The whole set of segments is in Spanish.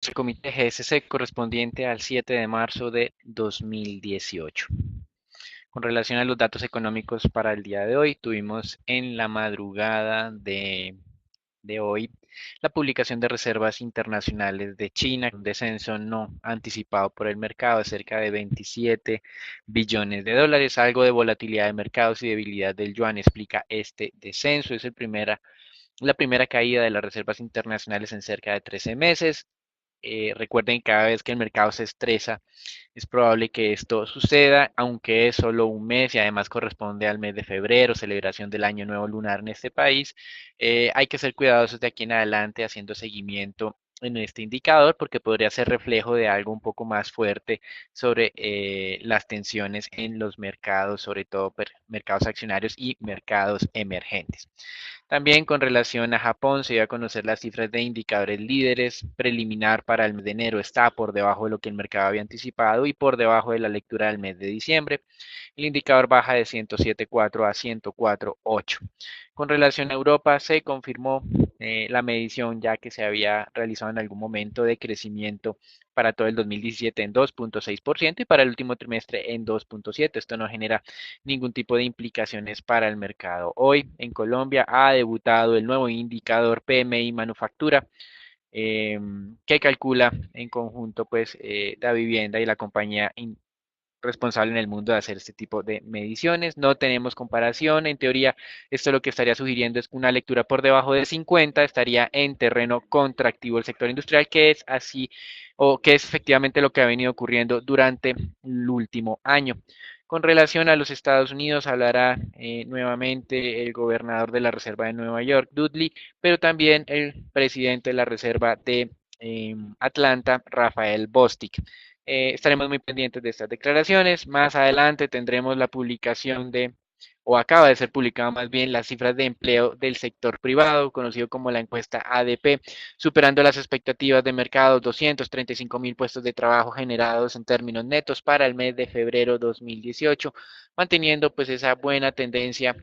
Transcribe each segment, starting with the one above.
el Comité GSC correspondiente al 7 de marzo de 2018. Con relación a los datos económicos para el día de hoy, tuvimos en la madrugada de hoy la publicación de reservas internacionales de China, un descenso no anticipado por el mercado de cerca de 27 billones de dólares. Algo de volatilidad de mercados y debilidad del yuan explica este descenso. Es la primera caída de las reservas internacionales en cerca de 13 meses. Recuerden que cada vez que el mercado se estresa, es probable que esto suceda, aunque es solo un mes y además corresponde al mes de febrero, celebración del Año Nuevo Lunar en este país. Hay que ser cuidadosos de aquí en adelante haciendo seguimiento en este indicador porque podría ser reflejo de algo un poco más fuerte sobre las tensiones en los mercados, sobre todo mercados accionarios y mercados emergentes. También con relación a Japón, se dio a conocer las cifras de indicadores líderes. Preliminar para el mes de enero está por debajo de lo que el mercado había anticipado y por debajo de la lectura del mes de diciembre. El indicador baja de 107.4 a 104.8. Con relación a Europa, se confirmó la medición ya que se había realizado en algún momento de crecimiento para todo el 2017 en 2.6% y para el último trimestre en 2.7%. Esto no genera ningún tipo de implicaciones para el mercado. Hoy en Colombia ha debutado el nuevo indicador PMI Manufactura, que calcula en conjunto pues la vivienda y la compañía responsable en el mundo de hacer este tipo de mediciones. No tenemos comparación. En teoría, esto lo que estaría sugiriendo es una lectura por debajo de 50, estaría en terreno contractivo el sector industrial, que es así o que es efectivamente lo que ha venido ocurriendo durante el último año. Con relación a los Estados Unidos, hablará nuevamente el gobernador de la Reserva de Nueva York, Dudley, pero también el presidente de la Reserva de Atlanta, Rafael Bostic. Estaremos muy pendientes de estas declaraciones. Más adelante tendremos la publicación o acaba de ser publicada más bien, las cifras de empleo del sector privado, conocido como la encuesta ADP, superando las expectativas de mercado, 235.000 puestos de trabajo generados en términos netos para el mes de febrero 2018, manteniendo pues esa buena tendencia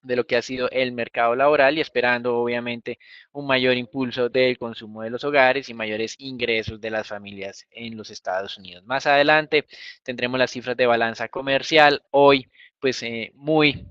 de lo que ha sido el mercado laboral y esperando obviamente un mayor impulso del consumo de los hogares y mayores ingresos de las familias en los Estados Unidos. Más adelante tendremos las cifras de balanza comercial, hoy pues muy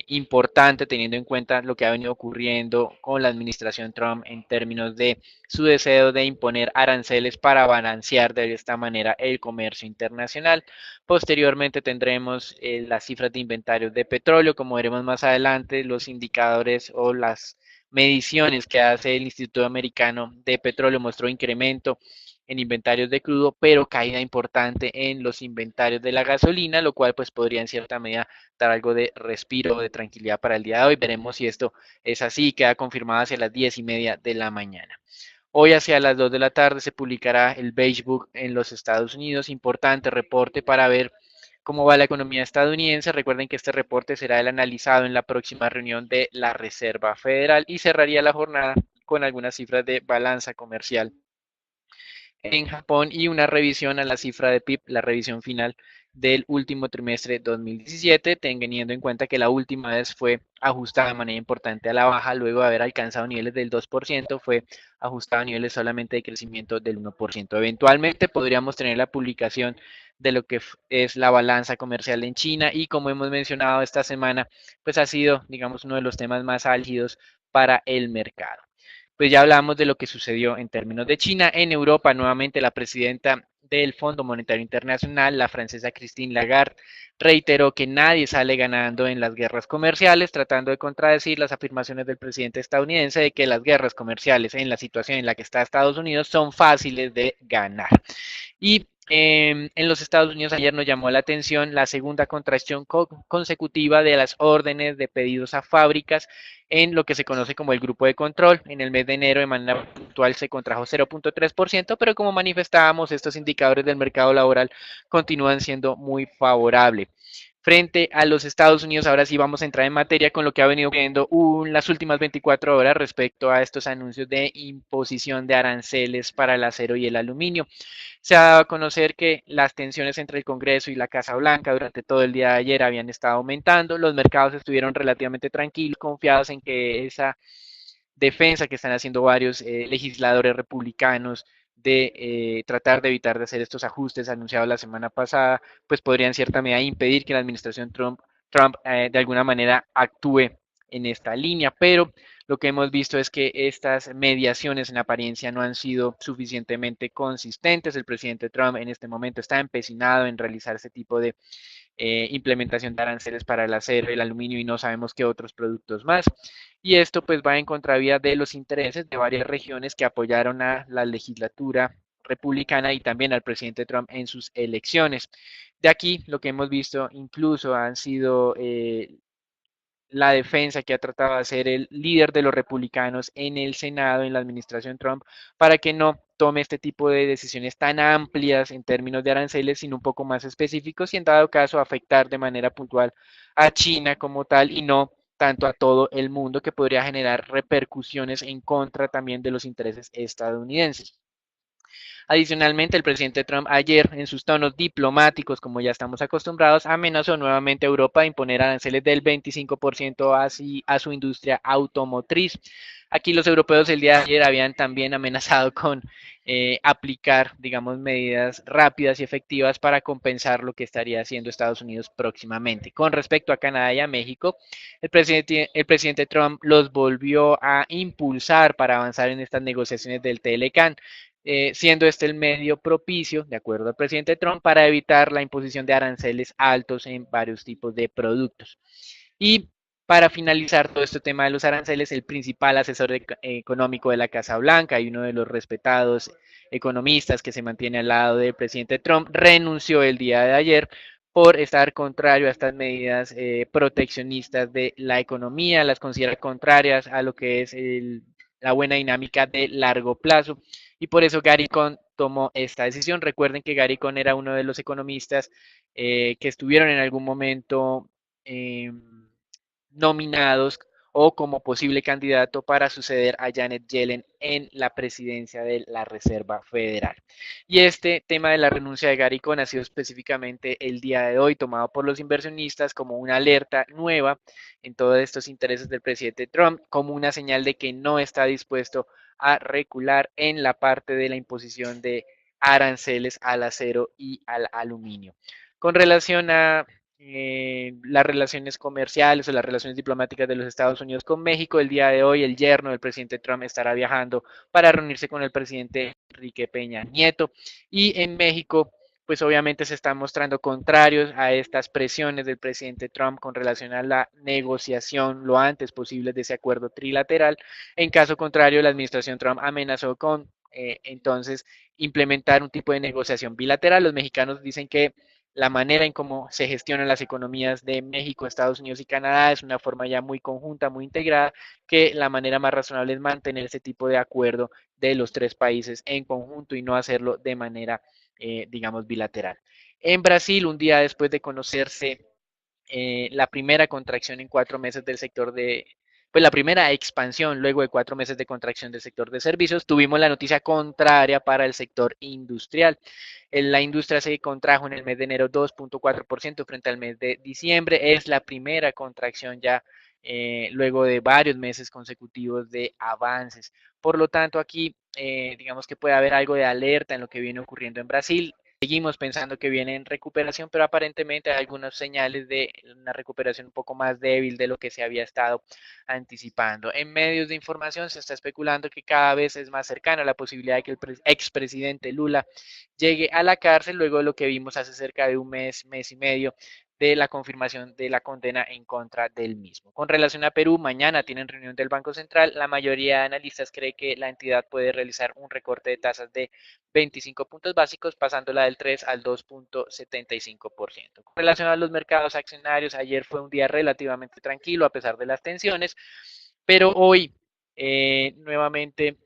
importante teniendo en cuenta lo que ha venido ocurriendo con la administración Trump en términos de su deseo de imponer aranceles para balancear de esta manera el comercio internacional. Posteriormente tendremos las cifras de inventarios de petróleo, como veremos más adelante, los indicadores o las mediciones que hace el Instituto Americano de Petróleo mostró incremento en inventarios de crudo, pero caída importante en los inventarios de la gasolina, lo cual pues podría en cierta medida dar algo de respiro, de tranquilidad para el día de hoy. Veremos si esto es así, queda confirmado hacia las 10:30 de la mañana. Hoy hacia las 2 de la tarde se publicará el Beige Book en los Estados Unidos, importante reporte para ver cómo va la economía estadounidense. Recuerden que este reporte será el analizado en la próxima reunión de la Reserva Federal y cerraría la jornada con algunas cifras de balanza comercial en Japón y una revisión a la cifra de PIB, la revisión final del último trimestre 2017, teniendo en cuenta que la última vez fue ajustada de manera importante a la baja, luego de haber alcanzado niveles del 2%, fue ajustada a niveles solamente de crecimiento del 1%. Eventualmente podríamos tener la publicación de lo que es la balanza comercial en China y como hemos mencionado esta semana, pues ha sido, digamos, uno de los temas más álgidos para el mercado. Pues ya hablamos de lo que sucedió en términos de China. En Europa, nuevamente la presidenta del Fondo Monetario Internacional, la francesa Christine Lagarde, reiteró que nadie sale ganando en las guerras comerciales, tratando de contradecir las afirmaciones del presidente estadounidense de que las guerras comerciales en la situación en la que está Estados Unidos son fáciles de ganar. Y en los Estados Unidos ayer nos llamó la atención la segunda contracción consecutiva de las órdenes de pedidos a fábricas en lo que se conoce como el grupo de control. En el mes de enero de manera puntual se contrajo 0.3%, pero como manifestábamos, estos indicadores del mercado laboral continúan siendo muy favorables frente a los Estados Unidos. Ahora sí vamos a entrar en materia con lo que ha venido viendo las últimas 24 horas respecto a estos anuncios de imposición de aranceles para el acero y el aluminio. Se ha dado a conocer que las tensiones entre el Congreso y la Casa Blanca durante todo el día de ayer habían estado aumentando, los mercados estuvieron relativamente tranquilos, confiados en que esa defensa que están haciendo varios legisladores republicanos de tratar de evitar de hacer estos ajustes anunciados la semana pasada, pues podría en cierta medida impedir que la administración Trump de alguna manera actúe en esta línea, pero lo que hemos visto es que estas mediaciones en apariencia no han sido suficientemente consistentes. El presidente Trump en este momento está empecinado en realizar este tipo de implementación de aranceles para el acero, el aluminio y no sabemos qué otros productos más. Y esto pues va en contravía de los intereses de varias regiones que apoyaron a la legislatura republicana y también al presidente Trump en sus elecciones. De aquí lo que hemos visto incluso han sido la defensa que ha tratado de hacer el líder de los republicanos en el Senado, en la administración Trump, para que no tome este tipo de decisiones tan amplias en términos de aranceles, sino un poco más específicos y en dado caso afectar de manera puntual a China como tal y no tanto a todo el mundo, que podría generar repercusiones en contra también de los intereses estadounidenses. Adicionalmente, el presidente Trump ayer, en sus tonos diplomáticos, como ya estamos acostumbrados, amenazó nuevamente a Europa de imponer aranceles del 25% a su industria automotriz. Aquí los europeos el día de ayer habían también amenazado con aplicar, digamos, medidas rápidas y efectivas para compensar lo que estaría haciendo Estados Unidos próximamente. Con respecto a Canadá y a México, el presidente Trump los volvió a impulsar para avanzar en estas negociaciones del TLCAN, siendo este el medio propicio, de acuerdo al presidente Trump, para evitar la imposición de aranceles altos en varios tipos de productos. Y para finalizar todo este tema de los aranceles, el principal asesor económico de la Casa Blanca y uno de los respetados economistas que se mantiene al lado del presidente Trump renunció el día de ayer por estar contrario a estas medidas proteccionistas de la economía, las considera contrarias a lo que es la buena dinámica de largo plazo y por eso Gary Cohn tomó esta decisión. Recuerden que Gary Cohn era uno de los economistas que estuvieron en algún momento eh, nominados o como posible candidato para suceder a Janet Yellen en la presidencia de la Reserva Federal. Y este tema de la renuncia de Gary Cohn ha sido específicamente el día de hoy tomado por los inversionistas como una alerta nueva en todos estos intereses del presidente Trump, como una señal de que no está dispuesto a recular en la parte de la imposición de aranceles al acero y al aluminio. Con relación a las relaciones comerciales o las relaciones diplomáticas de los Estados Unidos con México. El día de hoy, el yerno del presidente Trump estará viajando para reunirse con el presidente Enrique Peña Nieto. Y en México, pues obviamente se están mostrando contrarios a estas presiones del presidente Trump con relación a la negociación lo antes posible de ese acuerdo trilateral. En caso contrario, la administración Trump amenazó con entonces implementar un tipo de negociación bilateral. Los mexicanos dicen que la manera en cómo se gestionan las economías de México, Estados Unidos y Canadá es una forma ya muy conjunta, muy integrada, que la manera más razonable es mantener ese tipo de acuerdo de los tres países en conjunto y no hacerlo de manera, digamos, bilateral. En Brasil, un día después de conocerse la primera contracción en 4 meses del sector de, pues la primera expansión luego de 4 meses de contracción del sector de servicios, tuvimos la noticia contraria para el sector industrial. La industria se contrajo en el mes de enero 2.4% frente al mes de diciembre. Es la primera contracción ya luego de varios meses consecutivos de avances. Por lo tanto, aquí digamos que puede haber algo de alerta en lo que viene ocurriendo en Brasil. Seguimos pensando que viene en recuperación, pero aparentemente hay algunas señales de una recuperación un poco más débil de lo que se había estado anticipando. En medios de información se está especulando que cada vez es más cercana la posibilidad de que el expresidente Lula llegue a la cárcel luego de lo que vimos hace cerca de un mes, mes y medio de la confirmación de la condena en contra del mismo. Con relación a Perú, mañana tienen reunión del Banco Central. La mayoría de analistas cree que la entidad puede realizar un recorte de tasas de 25 puntos básicos, pasándola del 3 al 2.75%. Con relación a los mercados accionarios, ayer fue un día relativamente tranquilo a pesar de las tensiones, pero hoy nuevamente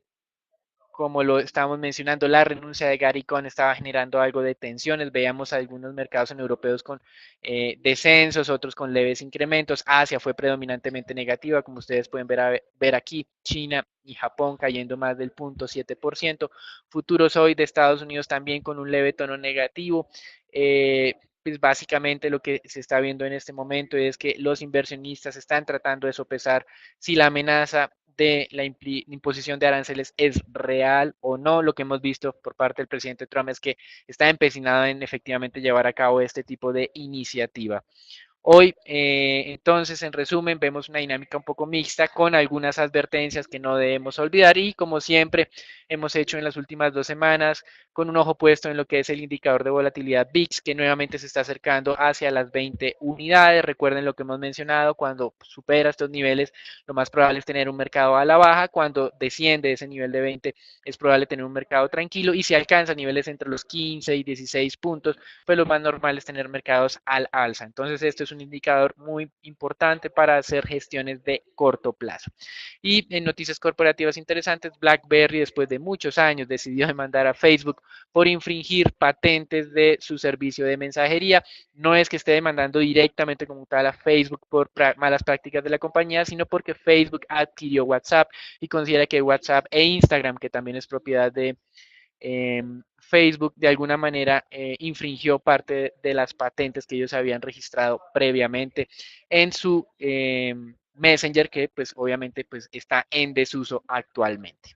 como lo estábamos mencionando, la renuncia de Gary Cohn estaba generando algo de tensiones. Veíamos algunos mercados en europeos con descensos, otros con leves incrementos. Asia fue predominantemente negativa, como ustedes pueden ver aquí. China y Japón cayendo más del 0.7%. Futuros hoy de Estados Unidos también con un leve tono negativo. pues básicamente lo que se está viendo en este momento es que los inversionistas están tratando de sopesar si la amenaza de la imposición de aranceles es real o no. Lo que hemos visto por parte del presidente Trump es que está empecinado en efectivamente llevar a cabo este tipo de iniciativa. Hoy, entonces, en resumen, vemos una dinámica un poco mixta con algunas advertencias que no debemos olvidar y, como siempre, hemos hecho en las últimas 2 semanas, con un ojo puesto en lo que es el indicador de volatilidad VIX, que nuevamente se está acercando hacia las 20 unidades. Recuerden lo que hemos mencionado, cuando supera estos niveles, lo más probable es tener un mercado a la baja, cuando desciende ese nivel de 20, es probable tener un mercado tranquilo y si alcanza niveles entre los 15 y 16 puntos, pues lo más normal es tener mercados al alza. Entonces, esto es un indicador muy importante para hacer gestiones de corto plazo. Y en noticias corporativas interesantes, BlackBerry, después de muchos años, decidió demandar a Facebook por infringir patentes de su servicio de mensajería. No es que esté demandando directamente como tal a Facebook por malas prácticas de la compañía, sino porque Facebook adquirió WhatsApp y considera que WhatsApp e Instagram, que también es propiedad de Facebook de alguna manera infringió parte de las patentes que ellos habían registrado previamente en su Messenger, que pues obviamente pues está en desuso actualmente.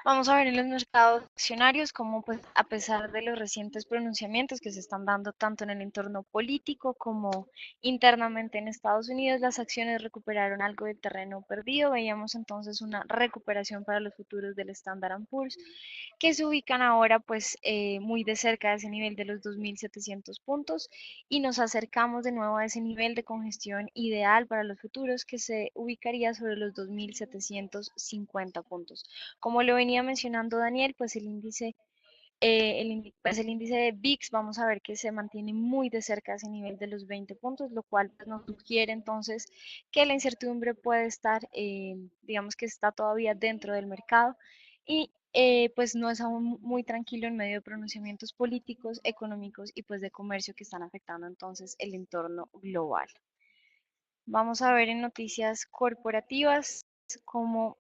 Vamos a ver en los mercados accionarios cómo, pues, a pesar de los recientes pronunciamientos que se están dando tanto en el entorno político como internamente en Estados Unidos, las acciones recuperaron algo del terreno perdido. Veíamos entonces una recuperación para los futuros del Standard Poor's, que se ubican ahora pues muy de cerca de ese nivel de los 2.700 puntos y nos acercamos de nuevo a ese nivel de congestión ideal para los futuros que se ubicaría sobre los 2.750 puntos. Como lo venía mencionando Daniel, pues el índice de VIX, vamos a ver que se mantiene muy de cerca a ese nivel de los 20 puntos, lo cual pues, nos sugiere entonces que la incertidumbre puede estar, digamos que está todavía dentro del mercado y pues no es aún muy tranquilo en medio de pronunciamientos políticos, económicos y pues de comercio que están afectando entonces el entorno global. Vamos a ver en noticias corporativas como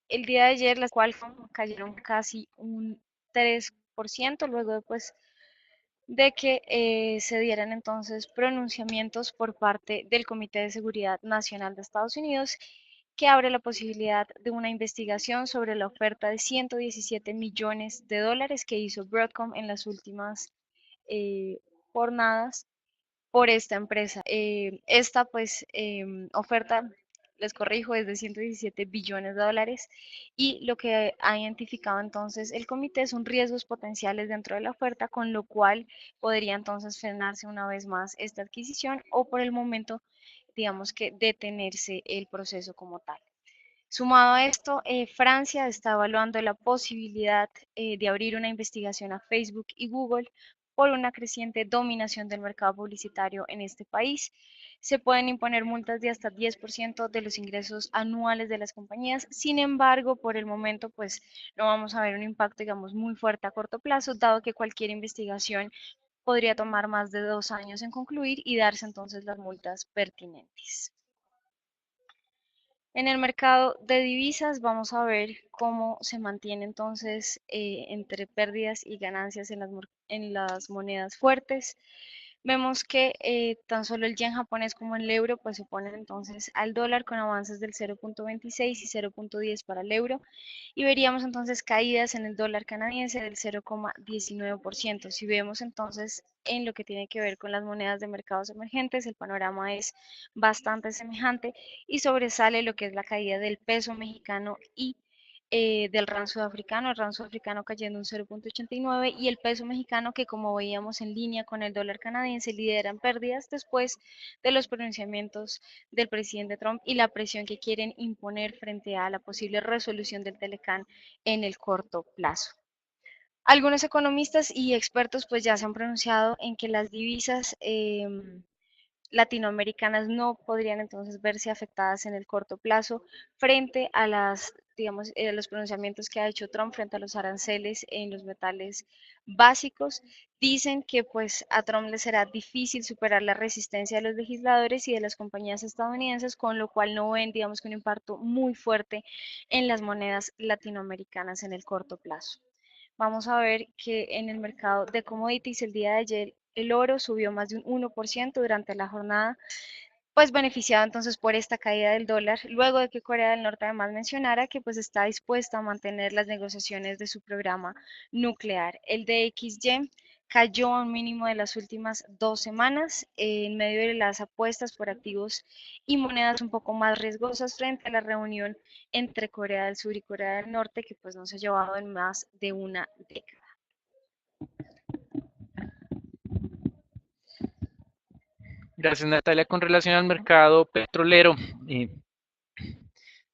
el día de ayer las Qualcomm cayeron casi un 3%, luego de que se dieran entonces pronunciamientos por parte del Comité de Seguridad Nacional de Estados Unidos que abre la posibilidad de una investigación sobre la oferta de 117 millones de dólares que hizo Broadcom en las últimas jornadas por esta empresa. Esta oferta, les corrijo, es de 117 billones de dólares y lo que ha identificado entonces el comité son riesgos potenciales dentro de la oferta, con lo cual podría entonces frenarse una vez más esta adquisición o por el momento, digamos que detenerse el proceso como tal. Sumado a esto, Francia está evaluando la posibilidad de abrir una investigación a Facebook y Google por una creciente dominación del mercado publicitario en este país. Se pueden imponer multas de hasta 10% de los ingresos anuales de las compañías. Sin embargo, por el momento, pues no vamos a ver un impacto, digamos, muy fuerte a corto plazo, dado que cualquier investigación podría tomar más de 2 años en concluir y darse entonces las multas pertinentes. En el mercado de divisas vamos a ver cómo se mantiene entonces entre pérdidas y ganancias en las monedas fuertes. Vemos que tan solo el yen japonés como el euro pues se oponen entonces al dólar con avances del 0.26 y 0.10 para el euro y veríamos entonces caídas en el dólar canadiense del 0,19%. Si vemos entonces en lo que tiene que ver con las monedas de mercados emergentes, el panorama es bastante semejante y sobresale lo que es la caída del peso mexicano y del rand sudafricano, el rand sudafricano cayendo un 0.89 y el peso mexicano que como veíamos en línea con el dólar canadiense lidera en pérdidas después de los pronunciamientos del presidente Trump y la presión que quieren imponer frente a la posible resolución del Telecán en el corto plazo. Algunos economistas y expertos pues ya se han pronunciado en que las divisas latinoamericanas no podrían entonces verse afectadas en el corto plazo frente a las digamos, los pronunciamientos que ha hecho Trump frente a los aranceles en los metales básicos, dicen que pues a Trump le será difícil superar la resistencia de los legisladores y de las compañías estadounidenses, con lo cual no ven, digamos, que un impacto muy fuerte en las monedas latinoamericanas en el corto plazo. Vamos a ver que en el mercado de commodities el día de ayer el oro subió más de un 1% durante la jornada, pues beneficiado entonces por esta caída del dólar, luego de que Corea del Norte además mencionara que pues está dispuesta a mantener las negociaciones de su programa nuclear. El DXY cayó a un mínimo de las últimas 2 semanas en medio de las apuestas por activos y monedas un poco más riesgosas frente a la reunión entre Corea del Sur y Corea del Norte, que pues no se ha llevado en más de una década. Gracias, Natalia. Con relación al mercado petrolero, eh,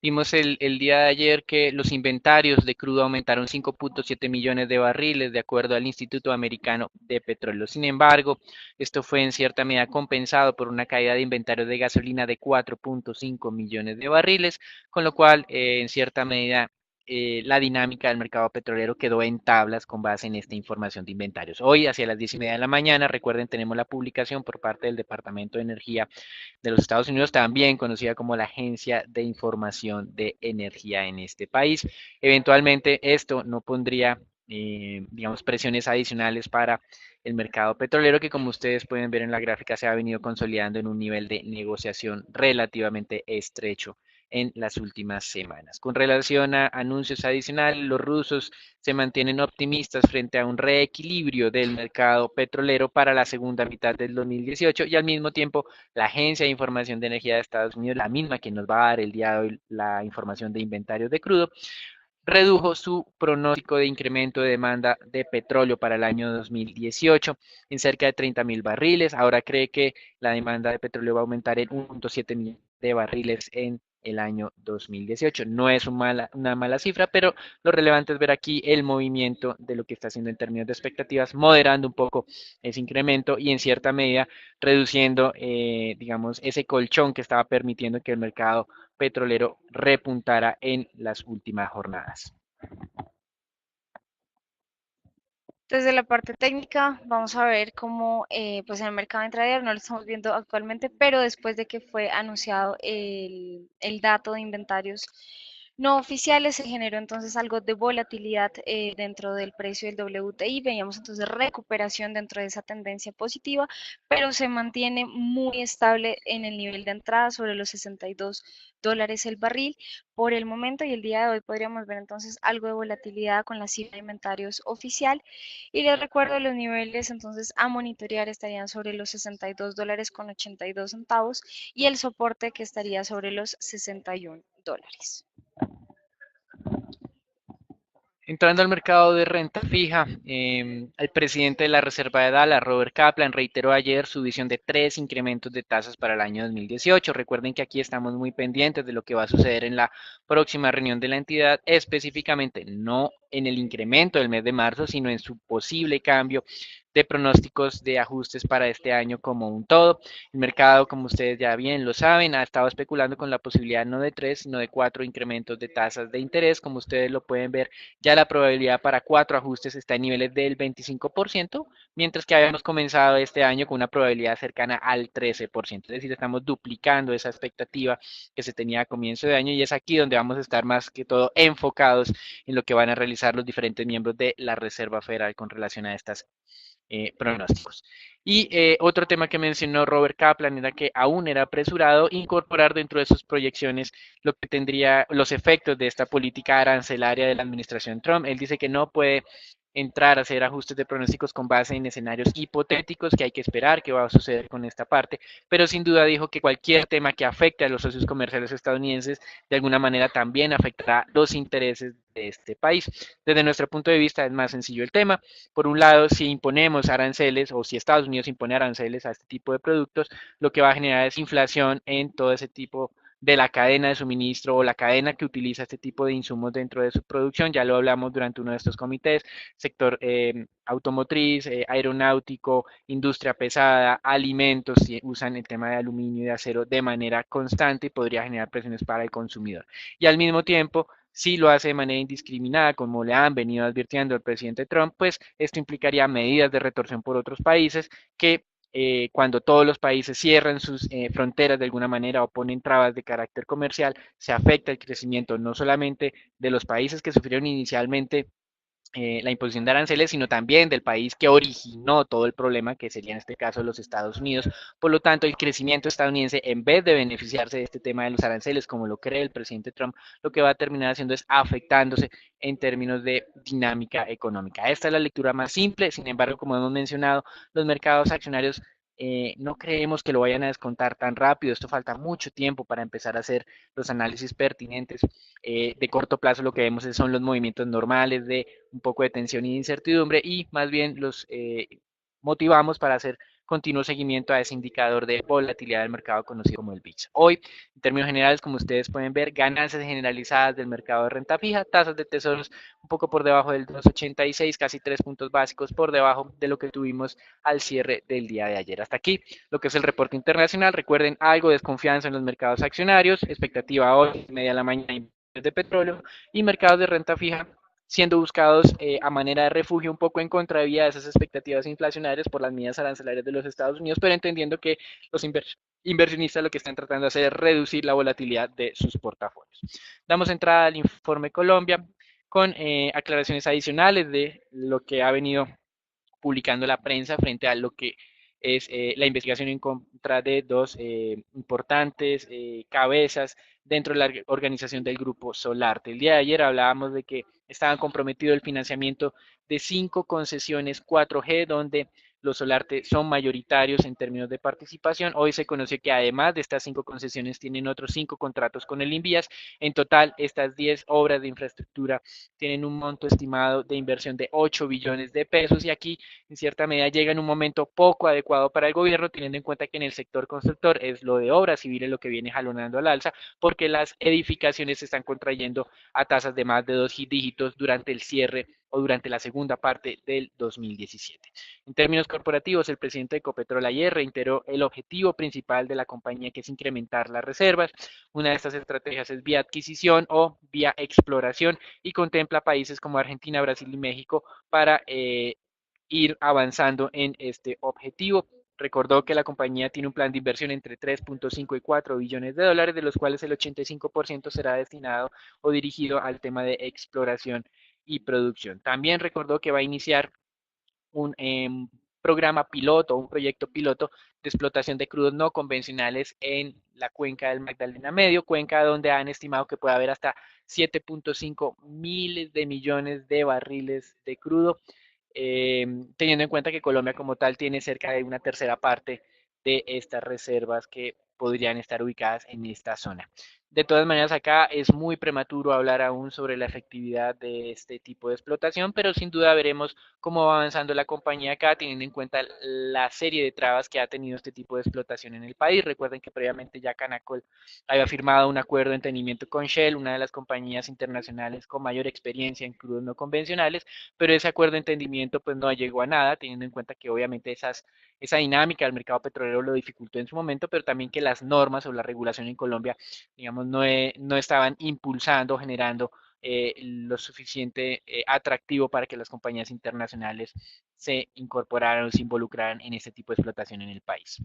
vimos el día de ayer que los inventarios de crudo aumentaron 5.7 millones de barriles, de acuerdo al Instituto Americano de Petróleo. Sin embargo, esto fue en cierta medida compensado por una caída de inventarios de gasolina de 4.5 millones de barriles, con lo cual, en cierta medida, la dinámica del mercado petrolero quedó en tablas con base en esta información de inventarios. Hoy, hacia las 10:30 de la mañana, recuerden, tenemos la publicación por parte del Departamento de Energía de los Estados Unidos, también conocida como la Agencia de Información de Energía en este país. Eventualmente esto no pondría, digamos, presiones adicionales para el mercado petrolero, que como ustedes pueden ver en la gráfica se ha venido consolidando en un nivel de negociación relativamente estrecho en las últimas semanas. Con relación a anuncios adicionales, los rusos se mantienen optimistas frente a un reequilibrio del mercado petrolero para la segunda mitad del 2018 y al mismo tiempo la Agencia de Información de Energía de Estados Unidos, la misma que nos va a dar el día de hoy la información de inventarios de crudo, redujo su pronóstico de incremento de demanda de petróleo para el año 2018 en cerca de 30.000 barriles. Ahora cree que la demanda de petróleo va a aumentar en 1.7 millones de barriles en el año 2018. No es una mala cifra, pero lo relevante es ver aquí el movimiento de lo que está haciendo en términos de expectativas, moderando un poco ese incremento y en cierta medida reduciendo, digamos, ese colchón que estaba permitiendo que el mercado petrolero repuntara en las últimas jornadas. Desde la parte técnica, vamos a ver cómo, pues en el mercado intraday no lo estamos viendo actualmente, pero después de que fue anunciado el dato de inventarios no oficiales, se generó entonces algo de volatilidad dentro del precio del WTI. Veíamos entonces recuperación dentro de esa tendencia positiva, pero se mantiene muy estable en el nivel de entrada sobre los $62 el barril por el momento, y el día de hoy podríamos ver entonces algo de volatilidad con la cifra de inventarios oficial. Y les recuerdo los niveles entonces a monitorear estarían sobre los $62.82 y el soporte que estaría sobre los $61. Entrando al mercado de renta fija, el presidente de la Reserva de Dallas, Robert Kaplan, reiteró ayer su visión de 3 incrementos de tasas para el año 2018. Recuerden que aquí estamos muy pendientes de lo que va a suceder en la próxima reunión de la entidad, específicamente no en el incremento del mes de marzo, sino en su posible cambio de pronósticos de ajustes para este año como un todo. El mercado, como ustedes ya bien lo saben, ha estado especulando con la posibilidad no de 3, sino de 4 incrementos de tasas de interés. Como ustedes lo pueden ver, ya la probabilidad para 4 ajustes está en niveles del 25%, mientras que habíamos comenzado este año con una probabilidad cercana al 13%. Es decir, estamos duplicando esa expectativa que se tenía a comienzo de año y es aquí donde vamos a estar más que todo enfocados en lo que van a realizar los diferentes miembros de la Reserva Federal con relación a estas pronósticos. Y otro tema que mencionó Robert Kaplan era que aún era apresurado incorporar dentro de sus proyecciones lo que tendría los efectos de esta política arancelaria de la administración Trump. Él dice que no puede entrar a hacer ajustes de pronósticos con base en escenarios hipotéticos, que hay que esperar qué va a suceder con esta parte, pero sin duda dijo que cualquier tema que afecte a los socios comerciales estadounidenses de alguna manera también afectará los intereses de este país. Desde nuestro punto de vista es más sencillo el tema. Por un lado, si imponemos aranceles o si Estados Unidos impone aranceles a este tipo de productos, lo que va a generar es inflación en todo ese tipo de la cadena de suministro o la cadena que utiliza este tipo de insumos dentro de su producción. Ya lo hablamos durante uno de estos comités, sector automotriz, aeronáutico, industria pesada, alimentos, si usan el tema de aluminio y de acero de manera constante y podría generar presiones para el consumidor. Y al mismo tiempo, Si lo hace de manera indiscriminada, como le han venido advirtiendo el presidente Trump, pues esto implicaría medidas de retorsión por otros países que cuando todos los países cierran sus fronteras de alguna manera o ponen trabas de carácter comercial, se afecta el crecimiento no solamente de los países que sufrieron inicialmente la imposición de aranceles, sino también del país que originó todo el problema, que sería en este caso los Estados Unidos. Por lo tanto, el crecimiento estadounidense, en vez de beneficiarse de este tema de los aranceles, como lo cree el presidente Trump, lo que va a terminar haciendo es afectándose en términos de dinámica económica. Esta es la lectura más simple, sin embargo, como hemos mencionado, los mercados accionarios no creemos que lo vayan a descontar tan rápido. Esto falta mucho tiempo para empezar a hacer los análisis pertinentes. De corto plazo lo que vemos son los movimientos normales de un poco de tensión y de incertidumbre y más bien los motivamos para hacer continuo seguimiento a ese indicador de volatilidad del mercado conocido como el VIX. Hoy, en términos generales, como ustedes pueden ver, ganancias generalizadas del mercado de renta fija, tasas de tesoros un poco por debajo del 2,86, casi 3 puntos básicos por debajo de lo que tuvimos al cierre del día de ayer. Hasta aquí lo que es el reporte internacional. Recuerden, algo de desconfianza en los mercados accionarios, expectativa hoy, media de la mañana de petróleo y mercados de renta fija siendo buscados a manera de refugio un poco en contravía de esas expectativas inflacionarias por las medidas arancelarias de los Estados Unidos, pero entendiendo que los inversionistas lo que están tratando de hacer es reducir la volatilidad de sus portafolios. Damos entrada al informe Colombia con aclaraciones adicionales de lo que ha venido publicando la prensa frente a lo que es la investigación en contra de dos importantes cabezas dentro de la organización del Grupo Solarte. El día de ayer hablábamos de que estaban comprometido el financiamiento de 5 concesiones 4G, donde los Solarte son mayoritarios en términos de participación. Hoy se conoció que además de estas 5 concesiones tienen otros 5 contratos con el Invías. En total, estas 10 obras de infraestructura tienen un monto estimado de inversión de 8 billones de pesos y aquí en cierta medida llega en un momento poco adecuado para el gobierno, teniendo en cuenta que en el sector constructor es lo de obras civiles lo que viene jalonando al alza, porque las edificaciones se están contrayendo a tasas de más de 2 dígitos durante el cierre o durante la segunda parte del 2017. En términos corporativos, el presidente de Ecopetrol ayer reiteró el objetivo principal de la compañía, que es incrementar las reservas. Una de estas estrategias es vía adquisición o vía exploración y contempla países como Argentina, Brasil y México para ir avanzando en este objetivo. Recordó que la compañía tiene un plan de inversión entre 3.5 y 4 billones de dólares, de los cuales el 85% será destinado o dirigido al tema de exploración y producción. También recordó que va a iniciar un programa piloto, un proyecto piloto de explotación de crudos no convencionales en la cuenca del Magdalena Medio, cuenca donde han estimado que puede haber hasta 7.5 miles de millones de barriles de crudo, teniendo en cuenta que Colombia como tal tiene cerca de una tercera parte de estas reservas que podrían estar ubicadas en esta zona. De todas maneras, acá es muy prematuro hablar aún sobre la efectividad de este tipo de explotación, pero sin duda veremos cómo va avanzando la compañía acá, teniendo en cuenta la serie de trabas que ha tenido este tipo de explotación en el país. Recuerden que previamente ya Canacol había firmado un acuerdo de entendimiento con Shell, una de las compañías internacionales con mayor experiencia en crudos no convencionales, pero ese acuerdo de entendimiento pues no llegó a nada, teniendo en cuenta que obviamente esa dinámica del mercado petrolero lo dificultó en su momento, pero también que las normas o la regulación en Colombia, digamos, no estaban impulsando, generando lo suficiente atractivo para que las compañías internacionales se incorporaran o se involucraran en este tipo de explotación en el país.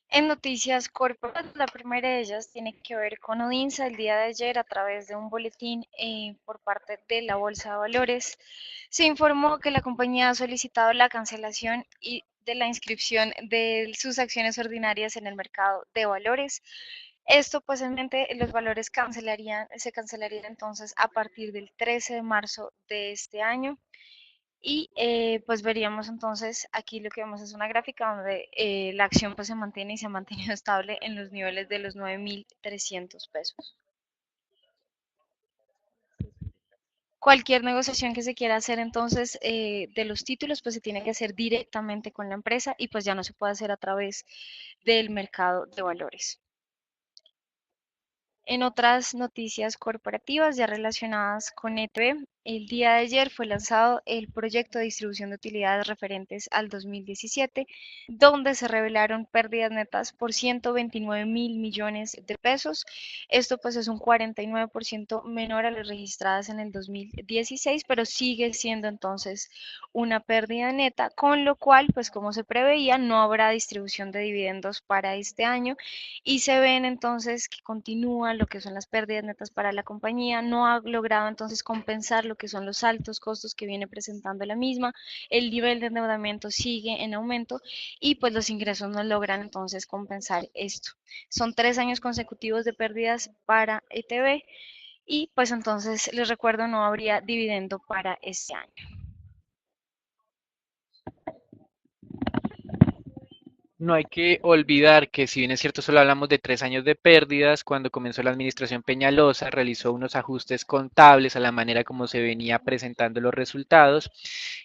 En noticias corporativas, la primera de ellas tiene que ver con Odinsa. El día de ayer, a través de un boletín por parte de la Bolsa de Valores, se informó que la compañía ha solicitado la cancelación y de la inscripción de sus acciones ordinarias en el mercado de valores. Esto, pues, en mente, los valores se cancelarían entonces a partir del 13 de marzo de este año. Y pues veríamos entonces, aquí lo que vemos es una gráfica donde la acción pues se mantiene y se ha mantenido estable en los niveles de los 9.300 pesos. Cualquier negociación que se quiera hacer entonces de los títulos pues se tiene que hacer directamente con la empresa y pues ya no se puede hacer a través del mercado de valores. En otras noticias corporativas ya relacionadas con ETB, El día de ayer fue lanzado el proyecto de distribución de utilidades referentes al 2017, donde se revelaron pérdidas netas por 129.000 millones de pesos. Esto pues es un 49% menor a las registradas en el 2016, pero sigue siendo entonces una pérdida neta, con lo cual pues como se preveía no habrá distribución de dividendos para este año y se ven entonces que continúa lo que son las pérdidas netas para la compañía, no ha logrado entonces compensar lo que son los altos costos que viene presentando la misma, el nivel de endeudamiento sigue en aumento y pues los ingresos no logran entonces compensar esto. Son 3 años consecutivos de pérdidas para ETB y pues entonces les recuerdo no habría dividendo para este año. No hay que olvidar que si bien es cierto, solo hablamos de 3 años de pérdidas, cuando comenzó la administración Peñalosa realizó unos ajustes contables a la manera como se venía presentando los resultados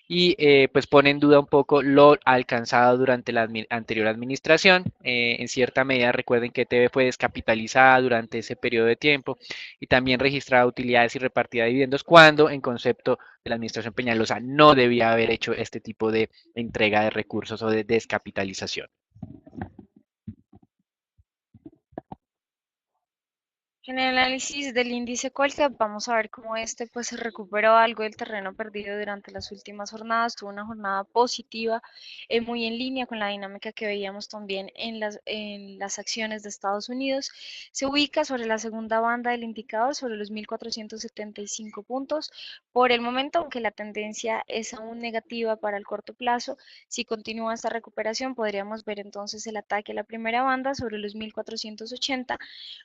y pues pone en duda un poco lo alcanzado durante la anterior administración. En cierta medida recuerden que TV fue descapitalizada durante ese periodo de tiempo y también registraba utilidades y repartida dividendos cuando en concepto de la administración Peñalosa no debía haber hecho este tipo de entrega de recursos o de descapitalización. En el análisis del índice Colcap vamos a ver cómo este pues recuperó algo del terreno perdido durante las últimas jornadas, tuvo una jornada positiva, muy en línea con la dinámica que veíamos también en las acciones de Estados Unidos. Se ubica sobre la segunda banda del indicador, sobre los 1.475 puntos. Por el momento, aunque la tendencia es aún negativa para el corto plazo, si continúa esta recuperación podríamos ver entonces el ataque a la primera banda sobre los 1.480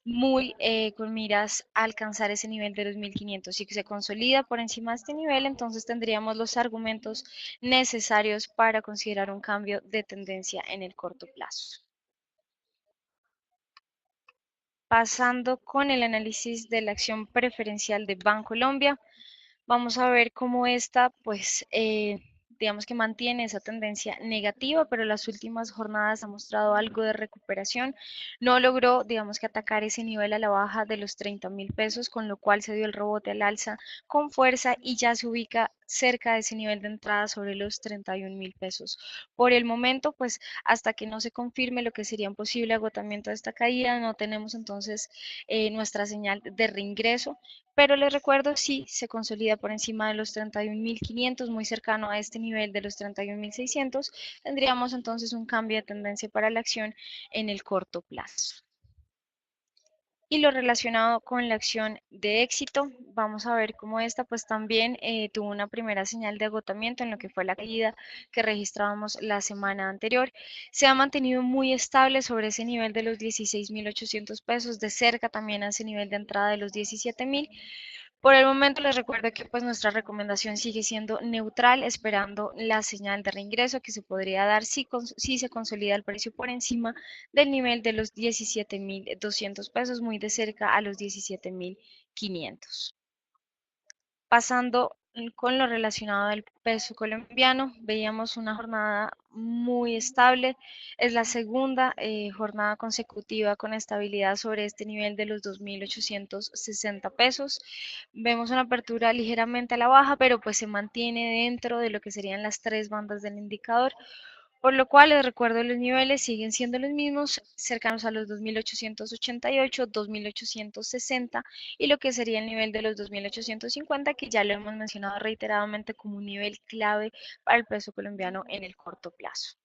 muy con miras a alcanzar ese nivel de los 1500. Si se consolida por encima de este nivel, entonces tendríamos los argumentos necesarios para considerar un cambio de tendencia en el corto plazo. Pasando con el análisis de la acción preferencial de Bancolombia, vamos a ver cómo esta, pues, digamos que mantiene esa tendencia negativa, pero las últimas jornadas ha mostrado algo de recuperación. No logró, digamos que atacar ese nivel a la baja de los 30.000 pesos, con lo cual se dio el rebote al alza con fuerza y ya se ubica cerca de ese nivel de entrada sobre los 31.000 pesos. Por el momento, pues hasta que no se confirme lo que sería un posible agotamiento de esta caída, no tenemos entonces nuestra señal de reingreso, pero les recuerdo, si se consolida por encima de los 31.500, muy cercano a este nivel de los 31.600, tendríamos entonces un cambio de tendencia para la acción en el corto plazo. Y lo relacionado con la acción de éxito, vamos a ver cómo esta pues también tuvo una primera señal de agotamiento en lo que fue la caída que registrábamos la semana anterior. Se ha mantenido muy estable sobre ese nivel de los 16.800 pesos, de cerca también a ese nivel de entrada de los 17.000. Por el momento les recuerdo que pues nuestra recomendación sigue siendo neutral, esperando la señal de reingreso que se podría dar si se consolida el precio por encima del nivel de los 17.200 pesos, muy de cerca a los 17.500. Pasando con lo relacionado al peso colombiano, veíamos una jornada muy estable. Es la segunda jornada consecutiva con estabilidad sobre este nivel de los 2.860 pesos. Vemos una apertura ligeramente a la baja, pero pues se mantiene dentro de lo que serían las tres bandas del indicador. Por lo cual les recuerdo los niveles siguen siendo los mismos, cercanos a los 2.888, 2.860 y lo que sería el nivel de los 2.850, que ya lo hemos mencionado reiteradamente como un nivel clave para el peso colombiano en el corto plazo.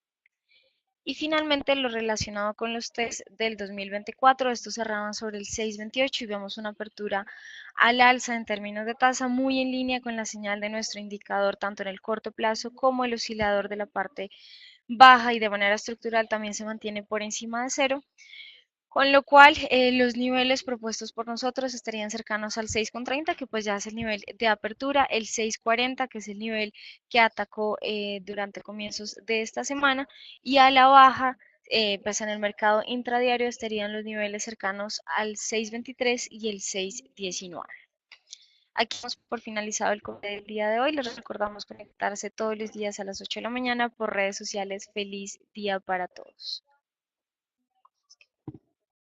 Y finalmente lo relacionado con los test del 2024, estos cerraban sobre el 6.28 y vemos una apertura al alza en términos de tasa muy en línea con la señal de nuestro indicador tanto en el corto plazo como el oscilador de la parte baja y de manera estructural también se mantiene por encima de cero, con lo cual los niveles propuestos por nosotros estarían cercanos al 6.30, que pues ya es el nivel de apertura, el 6.40, que es el nivel que atacó durante comienzos de esta semana, y a la baja, pues en el mercado intradiario estarían los niveles cercanos al 6.23 y el 6.19. Aquí hemos por finalizado el corte del día de hoy. Les recordamos conectarse todos los días a las 8 de la mañana por redes sociales. Feliz día para todos.